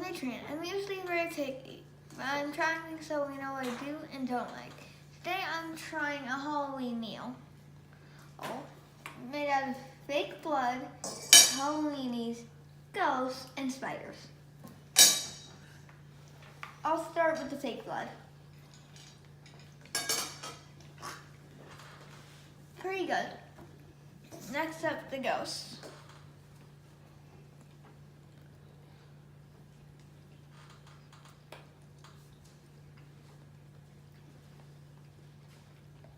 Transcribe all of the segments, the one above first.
I'm Adrian. I'm usually very picky, but I'm trying things so we know what I do and don't like. Today I'm trying a Halloween meal. Made out of fake blood, Halloweenies, ghosts, and spiders. I'll start with the fake blood. Pretty good. Next up, the ghosts.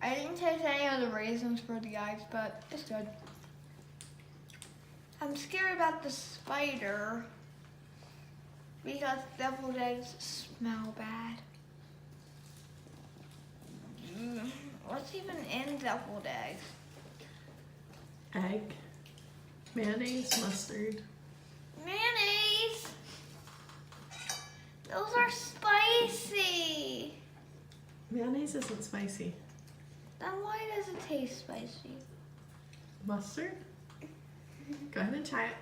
I didn't taste any of the raisins for the eggs, but it's good. I'm scared about the spider because deviled eggs smell bad. What's even in deviled eggs? Egg, mayonnaise, mustard. Mayonnaise! Those are spicy! Mayonnaise isn't spicy. Then why does it taste spicy? Mustard? Go ahead and try it.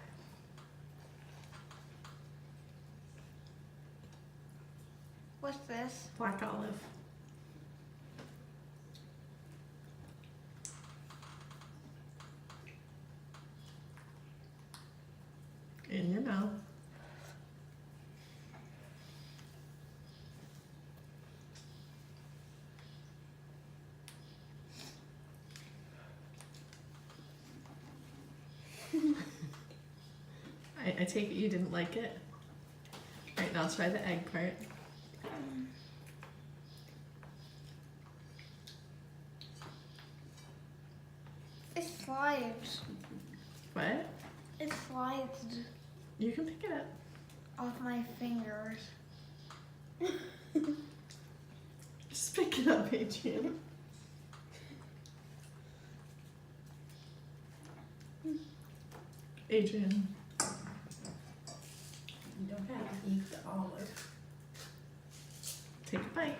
What's this? Black olive. In your mouth. I take it you didn't like it. All right, now let's try the egg part. It slides. What? It slides You can pick it up. off my fingers. Just pick it up, Adrian. Adrian. You don't have to eat the olive. Take a bite.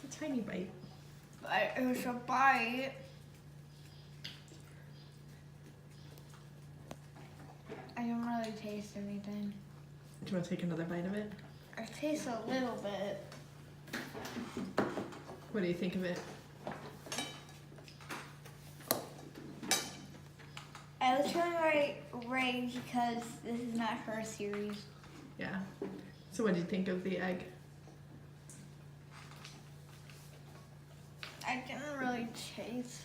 It's a tiny bite. But it was a bite. I don't really taste anything. Do you want to take another bite of it? I taste a little bit. What do you think of it? I was trying to Ray because this is not her series. Yeah. So what do you think of the egg? I didn't really taste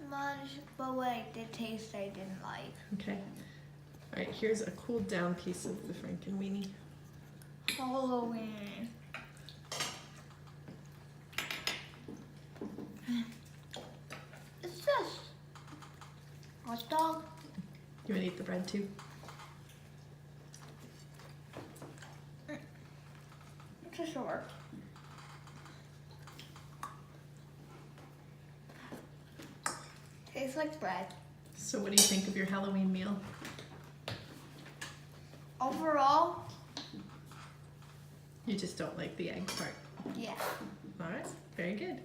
much, but what I did taste I didn't like. Okay. All right, here's a cooled down piece of the Frankenweenie. Halloween. It's this. Hot dog. You want to eat the bread too? It's a short. Tastes like bread. So what do you think of your Halloween meal? Overall, You just don't like the egg part. yeah. All right, very good.